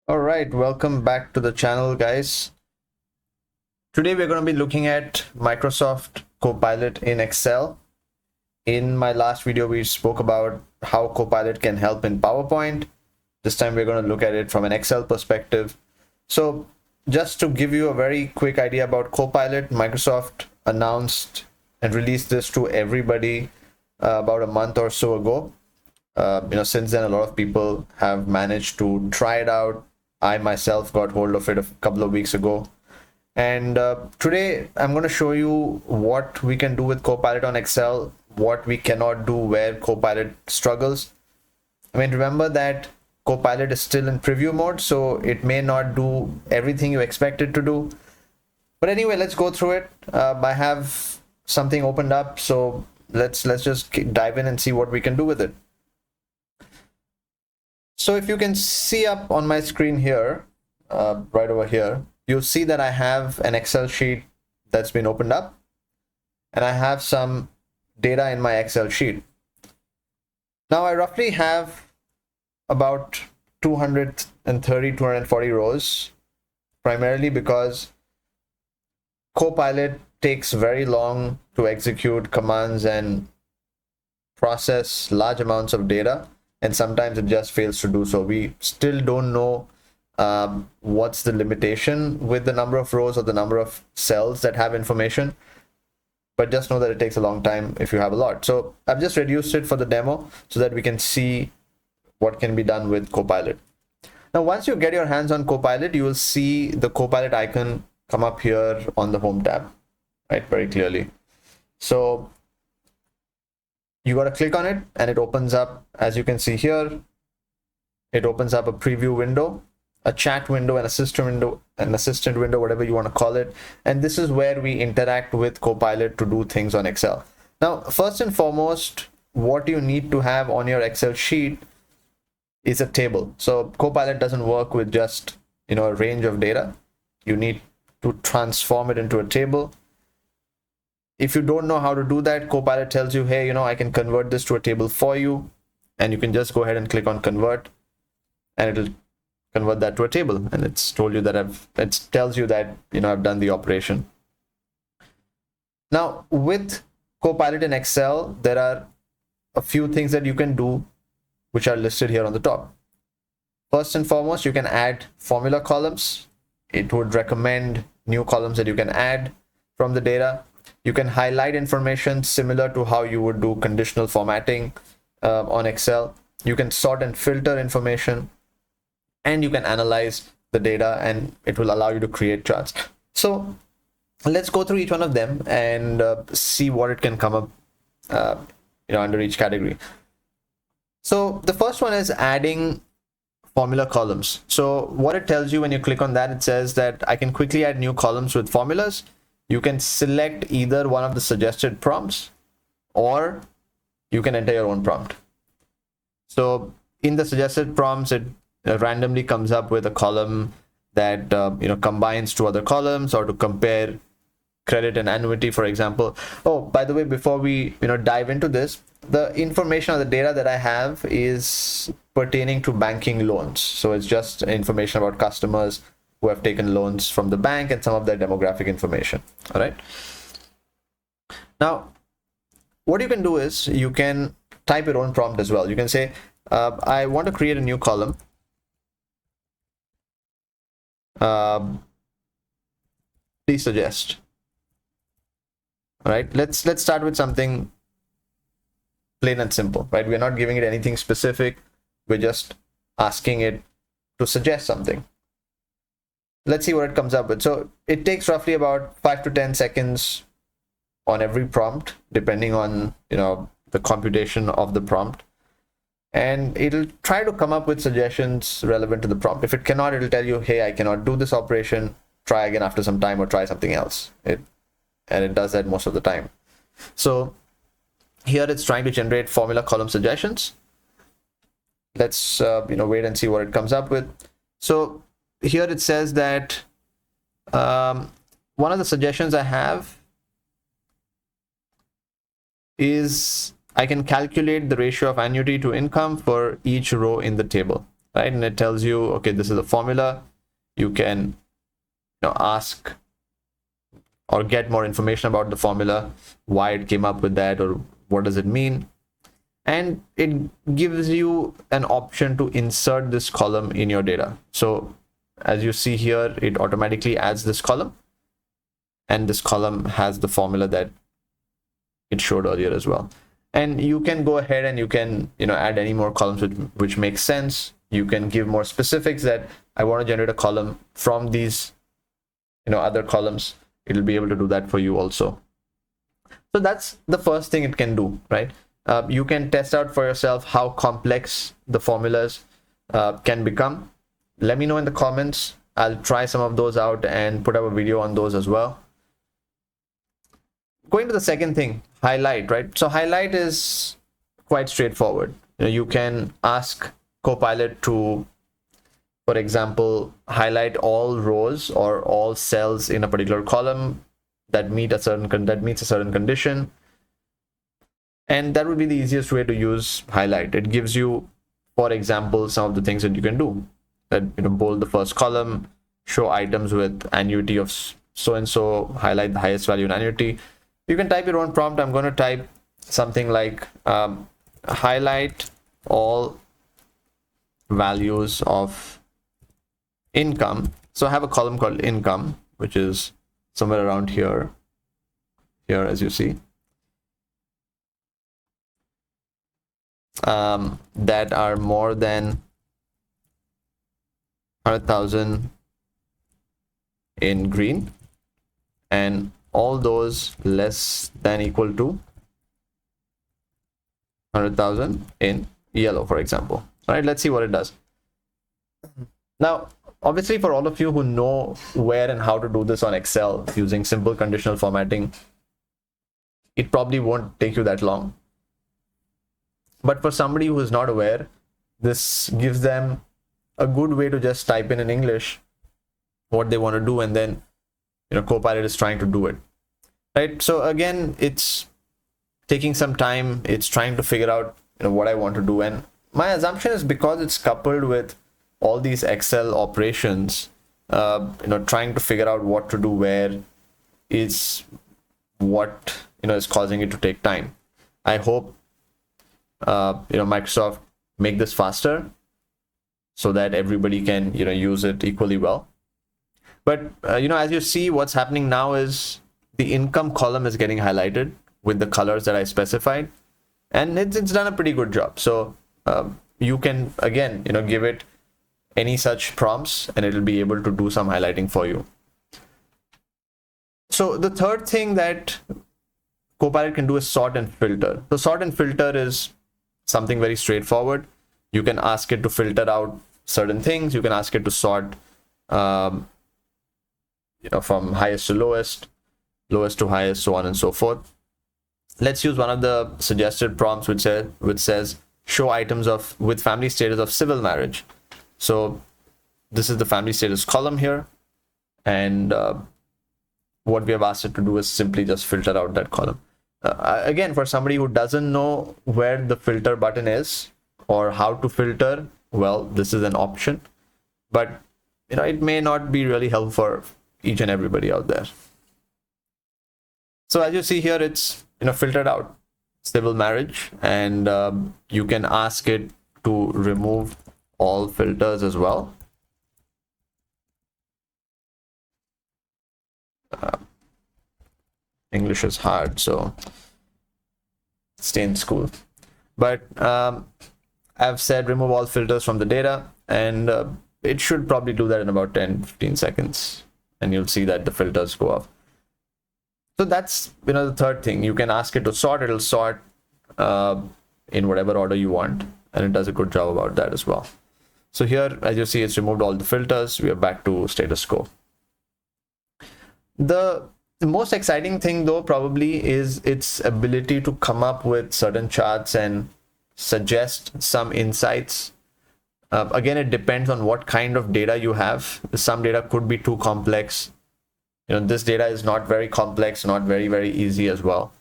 All right, welcome back to the channel, guys. Today we're going to be looking at Microsoft Copilot in Excel. In my last video, we spoke about how Copilot can help in PowerPoint. This time we're going to look at it from an Excel perspective. So just to give you a very quick idea about Copilot, Microsoft announced and released this to everybody about a month or so ago. Since then, a lot of people have managed to try it out. I myself got hold of it a couple of weeks ago. And today I'm going to show you what we can do with Copilot on Excel, what we cannot do where Copilot struggles. I mean, remember that Copilot is still in preview mode, so it may not do everything you expect it to do. But anyway, let's go through it. I have something opened up, so let's just dive in and see what we can do with it. So if you can see up on my screen here, right over here, you'll see that I have an Excel sheet that's been opened up, and I have some data in my Excel sheet. Now I roughly have about 230, 240 rows, primarily because Copilot takes very long to execute commands and process large amounts of data. And sometimes it just fails to do so. We still don't know what's the limitation with the number of rows or the number of cells that have information, but just know that it takes a long time if you have a lot. So I've just reduced it for the demo so that we can see what can be done with Copilot. Now, once you get your hands on Copilot, you will see the Copilot icon come up here on the Home tab, right, very clearly. So you got to click on it and it opens up, as you can see here, it opens up a preview window, a chat window, an assistant window, whatever you want to call it. And this is where we interact with Copilot to do things on Excel. Now, first and foremost, what you need to have on your Excel sheet is a table. So Copilot doesn't work with just, a range of data. You need to transform it into a table. If you don't know how to do that, Copilot tells you, hey, I can convert this to a table for you. And you can just go ahead and click on convert, and it'll convert that to a table. And it's told you that it tells you that, I've done the operation. Now, with Copilot in Excel, there are a few things that you can do, which are listed here on the top. First and foremost, you can add formula columns. It would recommend new columns that you can add from the data. You can highlight information similar to how you would do conditional formatting on Excel. You can sort and filter information, and you can analyze the data, and it will allow you to create charts. So let's go through each one of them and see what it can come up under each category. So the first one is adding formula columns. So what it tells you when you click on that, it says that I can quickly add new columns with formulas. You can select either one of the suggested prompts, or you can enter your own prompt. So in the suggested prompts, it randomly comes up with a column that combines two other columns, or to compare credit and annuity, for example. Oh, by the way, before we dive into this, the information or the data that I have is pertaining to banking loans. So it's just information about customers who have taken loans from the bank and some of their demographic information. All right. Now, what you can do is you can type your own prompt as well. You can say, I want to create a new column. Please suggest. All right. Let's start with something plain and simple, right? We're not giving it anything specific. We're just asking it to suggest something. Let's see what it comes up with. So it takes roughly about 5 to 10 seconds on every prompt, depending on the computation of the prompt, and it'll try to come up with suggestions relevant to the prompt. If it cannot, it'll tell you, hey, I cannot do this operation, try again after some time, or try something else. And it does that most of the time. So here it's trying to generate formula column suggestions. Let's wait and see what it comes up with. So here it says that one of the suggestions I have is I can calculate the ratio of annuity to income for each row in the table. right? And it tells you, okay, this is a formula. You can ask or get more information about the formula, why it came up with that, or what does it mean. And it gives you an option to insert this column in your data. So as you see here, it automatically adds this column, and this column has the formula that it showed earlier as well. And you can go ahead and you can add any more columns which makes sense. You can give more specifics that I want to generate a column from these other columns. It'll be able to do that for you also. So that's the first thing it can do, right? You can test out for yourself how complex the formulas can become. Let me know in the comments. I'll try some of those out and put up a video on those as well. Going to the second thing, highlight, right? So highlight is quite straightforward. You can ask Copilot to, for example, highlight all rows or all cells in a particular column that meets a certain condition. And that would be the easiest way to use highlight. It gives you, for example, some of the things that you can do. That bold the first column, show items with annuity of so and so, highlight the highest value in annuity. You can type your own prompt. I'm going to type something like highlight all values of income. So I have a column called income, which is somewhere around here, as you see. That are more than 100,000 in green, and all those less than equal to 100,000 in yellow, for example. All right, let's see what it does. Now, obviously, for all of you who know where and how to do this on Excel using simple conditional formatting, it probably won't take you that long. But for somebody who is not aware, this gives them a good way to just type in English what they want to do, and then Copilot is trying to do it, right? So again, it's taking some time. It's trying to figure out what I want to do, and my assumption is because it's coupled with all these Excel operations, trying to figure out what to do where is what is causing it to take time. I hope Microsoft make this faster so that everybody can use it equally well. But as you see, what's happening now is the income column is getting highlighted with the colors that I specified, and it's done a pretty good job. So you can again give it any such prompts and it'll be able to do some highlighting for you. So the third thing that Copilot can do is sort and filter. So sort and filter is something very straightforward. You can ask it to filter out certain things. You can ask it to sort from highest to lowest, lowest to highest, so on and so forth. Let's use one of the suggested prompts which says show items with family status of civil marriage. So this is the family status column here, and what we have asked it to do is simply just filter out that column. Again, for somebody who doesn't know where the filter button is or how to filter, well, this is an option, but it may not be really helpful for each and everybody out there. So as you see here, it's filtered out civil marriage, and you can ask it to remove all filters as well. English is hard, so stay in school. But I've said remove all filters from the data, and it should probably do that in about 10-15 seconds, and you'll see that the filters go off. So that's the third thing. You can ask it to sort. It'll sort in whatever order you want, and it does a good job about that as well. So here, as you see, it's removed all the filters. We are back to status quo. The most exciting thing, though, probably is its ability to come up with certain charts and suggest some insights. Again, it depends on what kind of data you have. Some data could be too complex. This data is not very complex, not very, very easy as well.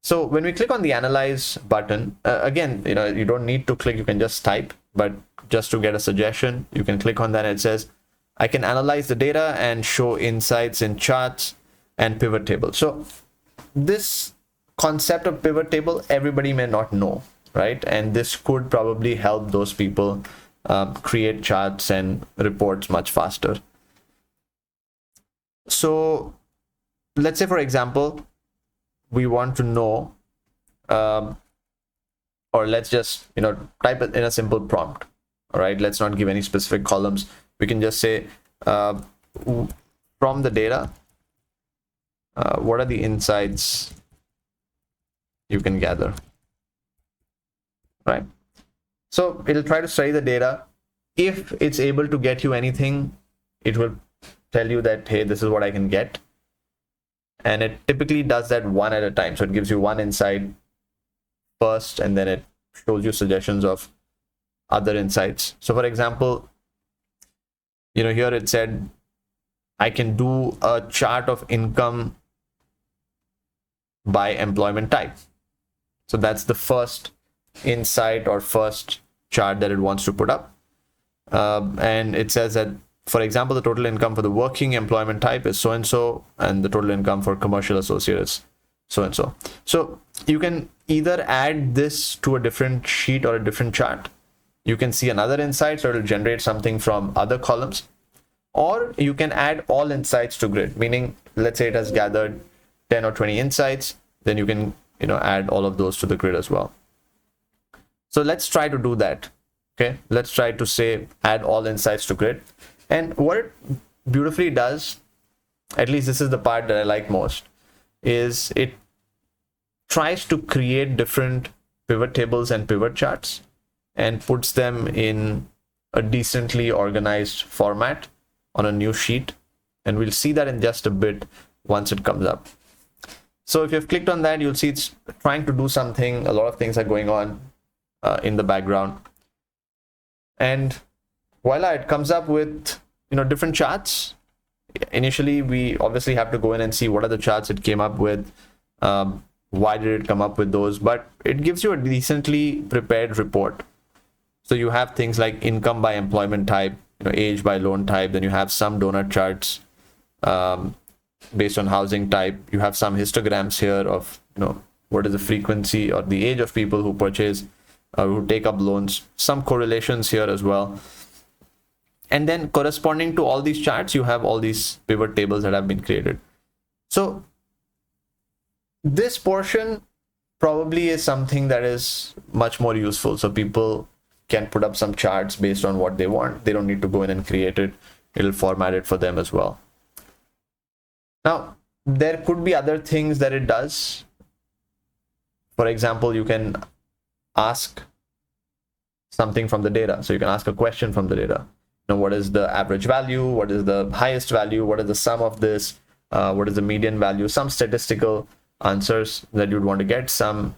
So when we click on the analyze button, again, you don't need to click, you can just type, but just to get a suggestion. You can click on that and it says, I can analyze the data and show insights in charts and pivot tables. So this concept of pivot table, everybody may not know, right? And this could probably help those people create charts and reports much faster. So let's say, for example, we want to know, or let's just, type it in a simple prompt. All right, let's not give any specific columns. We can just say, from the data, what are the insights you can gather, right? So it'll try to study the data. If it's able to get you anything, it will tell you that, hey, this is what I can get. And it typically does that one at a time. So it gives you one insight first, and then it shows you suggestions of other insights. So for example, here it said, I can do a chart of income by employment type. So that's the first insight or first chart that it wants to put up. And it says that, for example, the total income for the working employment type is so-and-so, and the total income for commercial associate is so-and-so. So you can either add this to a different sheet or a different chart. You can see another insight, so it'll generate something from other columns. Or you can add all insights to grid, meaning, let's say it has gathered 10 or 20 insights, then you can add all of those to the grid as well. So let's try to do that. Okay, let's try to say add all insights to grid. And what it beautifully does, at least this is the part that I like most, is it tries to create different pivot tables and pivot charts and puts them in a decently organized format on a new sheet. And we'll see that in just a bit once it comes up. So if you've clicked on that, you'll see it's trying to do something. A lot of things are going on in the background. And voila, it comes up with different charts. Initially, we obviously have to go in and see what are the charts it came up with. Why did it come up with those? But it gives you a decently prepared report. So you have things like income by employment type, age by loan type. Then you have some donut charts based on housing type. You have some histograms here of what is the frequency or the age of people who purchase who take up loans. Some correlations here as well. And then corresponding to all these charts, you have all these pivot tables that have been created. So this portion probably is something that is much more useful. So people can put up some charts based on what they want. They don't need to go in and create it. It'll format it for them as well. Now, there could be other things that it does. For example, you can ask something from the data. So you can ask a question from the data. What is the average value? What is the highest value? What is the sum of this? What is the median value? Some statistical answers that you'd want to get, some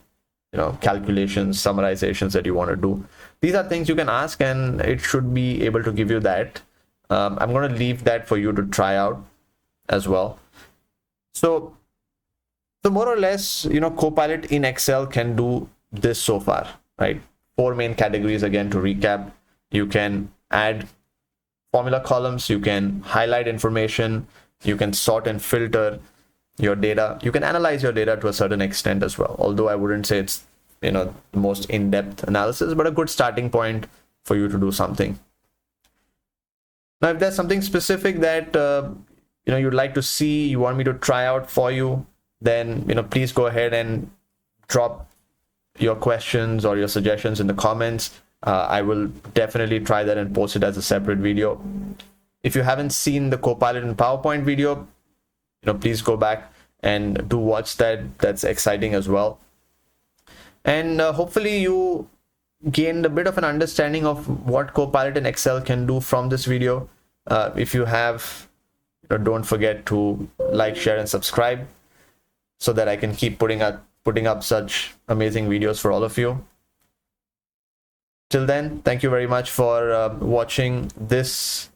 calculations, summarizations that you want to do. These are things you can ask, and it should be able to give you that. I'm going to leave that for you to try out as well. So more or less, Copilot in Excel can do this so far, right? 4 main categories. Again, to recap, you can add formula columns, you can highlight information, you can sort and filter your data, you can analyze your data to a certain extent as well, although I wouldn't say it's the most in-depth analysis, but a good starting point for you to do something. Now, if there's something specific that you'd like to see, you want me to try out for you, then please go ahead and drop your questions or your suggestions in the comments. I will definitely try that and post it as a separate video. If you haven't seen the Copilot in PowerPoint video, please go back and do watch that. That's exciting as well. And hopefully you gained a bit of an understanding of what Copilot in Excel can do from this video. If you have, don't forget to like, share, and subscribe so that I can keep putting up such amazing videos for all of you. Till then, thank you very much for watching this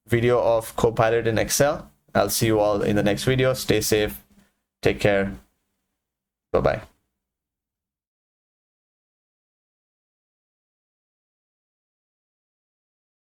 video of Copilot in Excel. I'll see you all in the next video. Stay safe. Take care. Bye-bye.